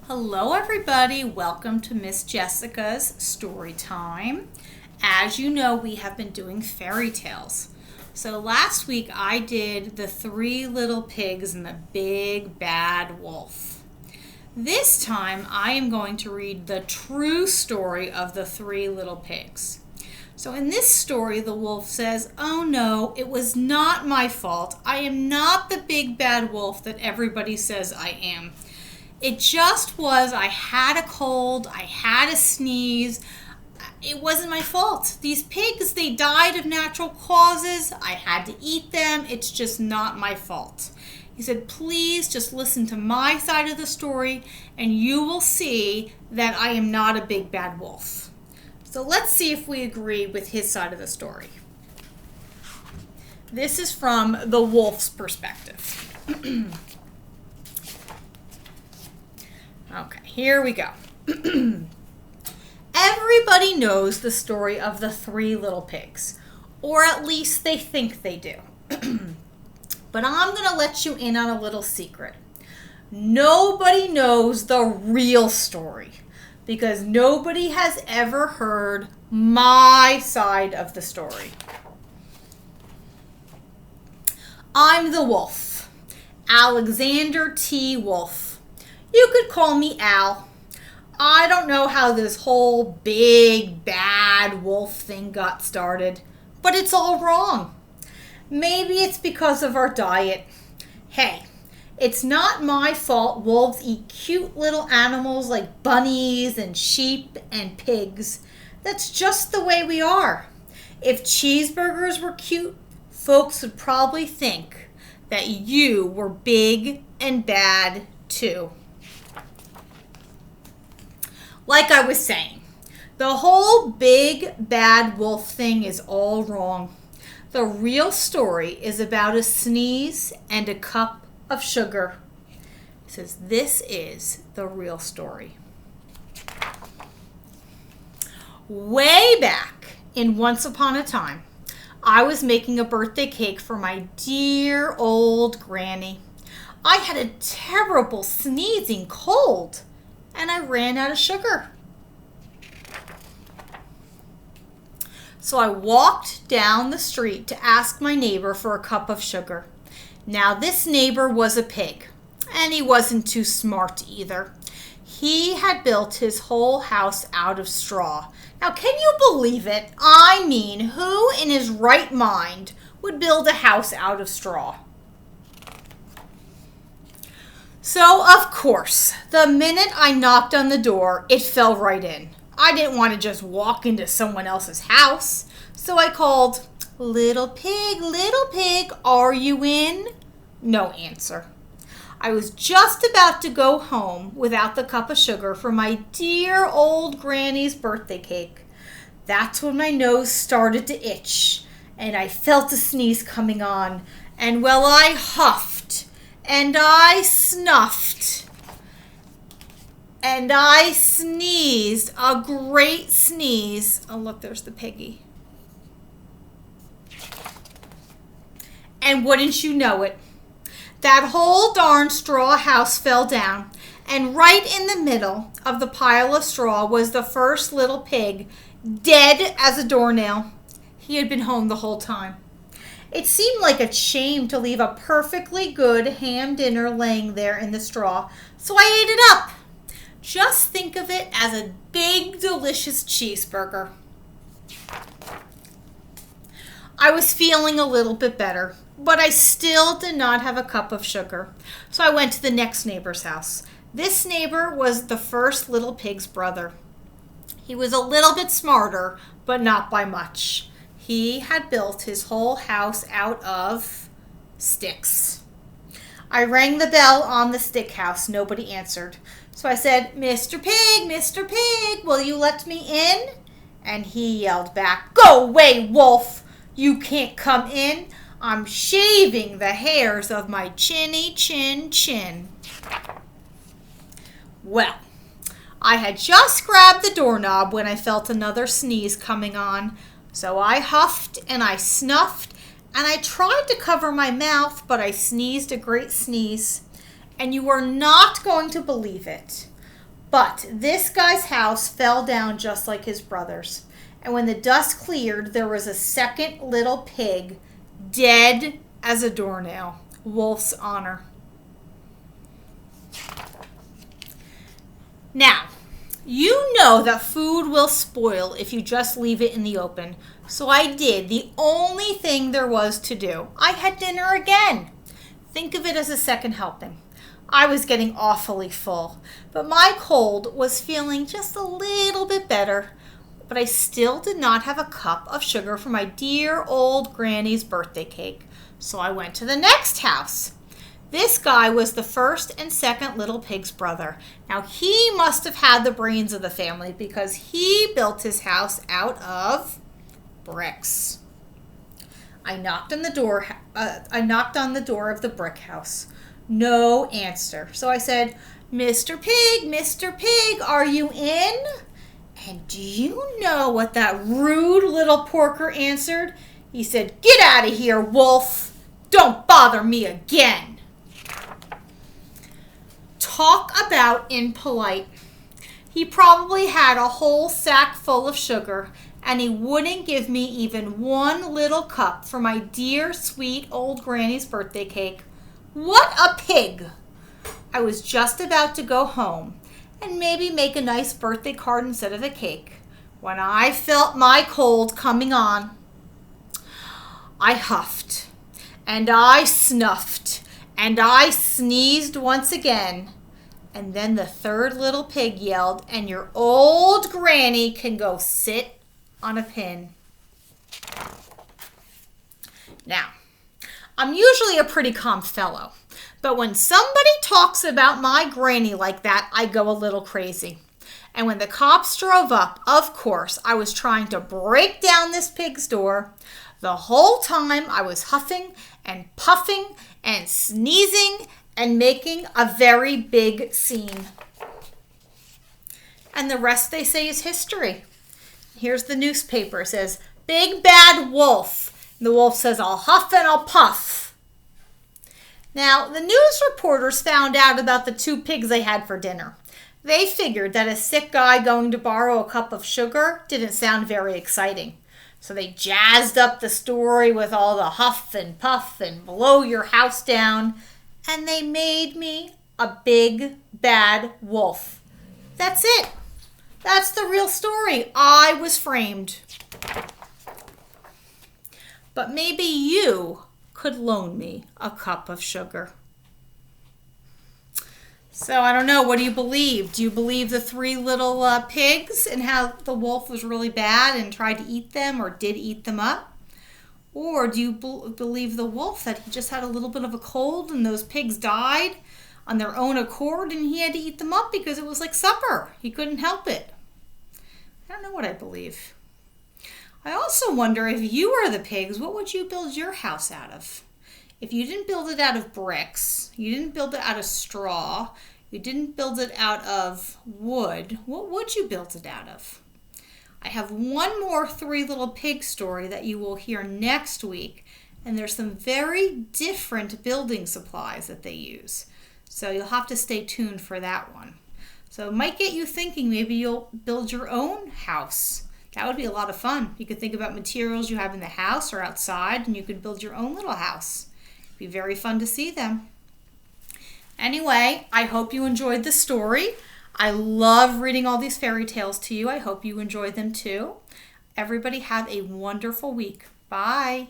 Hello everybody, welcome to Miss Jessica's Story Time. As you know, we have been doing fairy tales. So last week I did the Three Little Pigs and the Big Bad Wolf. This time I am going to read the true story of the Three Little Pigs. So in this story, the wolf says, "Oh no, it was not my fault. I am not the big bad wolf that everybody says I am. It just was, I had a cold, I had a sneeze. It wasn't my fault. These pigs, they died of natural causes. I had to eat them. It's just not my fault." He said, "Please just listen to my side of the story and you will see that I am not a big bad wolf." So let's see if we agree with his side of the story. This is from the wolf's perspective. Okay, here we go. Everybody knows the story of the Three Little Pigs, or at least they think they do. But I'm going to let you in on a little secret. Nobody knows the real story because nobody has ever heard my side of the story. I'm the wolf, Alexander T. Wolf. You could call me Al. I don't know how this whole big bad wolf thing got started, but it's all wrong. Maybe it's because of our diet. Hey, it's not my fault wolves eat cute little animals like bunnies and sheep and pigs. That's just the way we are. If cheeseburgers were cute, folks would probably think that you were big and bad too. Like I was saying, the whole big bad wolf thing is all wrong. The real story is about a sneeze and a cup of sugar. It says this is the real story. Way back in Once Upon a Time, I was making a birthday cake for my dear old granny. I had a terrible sneezing cold, and I ran out of sugar. So I walked down the street to ask my neighbor for a cup of sugar. Now this neighbor was a pig, and he wasn't too smart either. He had built his whole house out of straw. Now can you believe it? I mean, who in his right mind would build a house out of straw? So, of course, the minute I knocked on the door, it fell right in. I didn't want to just walk into someone else's house. So I called, little pig, are you in?" No answer. I was just about to go home without the cup of sugar for my dear old granny's birthday cake. That's when my nose started to itch, and I felt a sneeze coming on, and well, I huffed. And I snuffed, and I sneezed, a great sneeze. Oh, look, there's the piggy. And wouldn't you know it, that whole darn straw house fell down, and right in the middle of the pile of straw was the first little pig, dead as a doornail. He had been home the whole time. It seemed like a shame to leave a perfectly good ham dinner laying there in the straw, so I ate it up. Just think of it as a big, delicious cheeseburger. I was feeling a little bit better, but I still did not have a cup of sugar, so I went to the next neighbor's house. This neighbor was the first little pig's brother. He was a little bit smarter, but not by much. He had built his whole house out of sticks. I rang the bell on the stick house. Nobody answered. So I said, Mr. Pig, will you let me in?" And he yelled back, "Go away, wolf. You can't come in. I'm shaving the hairs of my chinny chin. Well, I had just grabbed the doorknob when I felt another sneeze coming on. So I huffed and I snuffed and I tried to cover my mouth, but I sneezed a great sneeze. And you are not going to believe it. But this guy's house fell down just like his brother's. And when the dust cleared, there was a second little pig, dead as a doornail. Wolf's honor. Now, you know that food will spoil if you just leave it in the open. So I did the only thing there was to do. I had dinner again. Think of it as a second helping. I was getting awfully full, but my cold was feeling just a little bit better. But I still did not have a cup of sugar for my dear old granny's birthday cake. So I went to the next house. This guy was the first and second little pig's brother. Now he must have had the brains of the family because he built his house out of bricks. I knocked on the door of the brick house. No answer. So I said, Mr. Pig, are you in? And do you know what that rude little porker answered? He said, get out of here, wolf. Don't bother me again. Talk about impolite. He probably had a whole sack full of sugar, and he wouldn't give me even one little cup for my dear, sweet old granny's birthday cake. What a pig! I was just about to go home and maybe make a nice birthday card instead of a cake when I felt my cold coming on. I huffed, and I snuffed, and I sneezed once again. And then the third little pig yelled, and your old granny can go sit on a pin. Now, I'm usually a pretty calm fellow, but when somebody talks about my granny like that, I go a little crazy. And when the cops drove up, of course, I was trying to break down this pig's door. The whole time I was huffing and puffing and sneezing and making a very big scene. And the rest, they say, is history. Here's the newspaper. It says, Big Bad Wolf. And the wolf says, I'll huff and I'll puff. Now, the news reporters found out about the two pigs they had for dinner. They figured that a sick guy going to borrow a cup of sugar didn't sound very exciting. So they jazzed up the story with all the huff and puff and blow your house down. And they made me a big bad wolf. That's it. That's the real story. I was framed. But maybe you could loan me a cup of sugar. So I don't know, what do you believe? Do you believe the three little pigs and how the wolf was really bad and tried to eat them or did eat them up? Or do you believe the wolf, that he just had a little bit of a cold and those pigs died on their own accord and he had to eat them up because it was like supper? He couldn't help it. I don't know what I believe. I also wonder, if you were the pigs, what would you build your house out of? If you didn't build it out of bricks, you didn't build it out of straw, you didn't build it out of wood, what would you build it out of? I have one more Three Little Pigs story that you will hear next week, and there's some very different building supplies that they use. So you'll have to stay tuned for that one. So it might get you thinking, maybe you'll build your own house. That would be a lot of fun. You could think about materials you have in the house or outside, and you could build your own little house. It'd be very fun to see them. Anyway, I hope you enjoyed the story. I love reading all these fairy tales to you. I hope you enjoyed them too. Everybody have a wonderful week. Bye.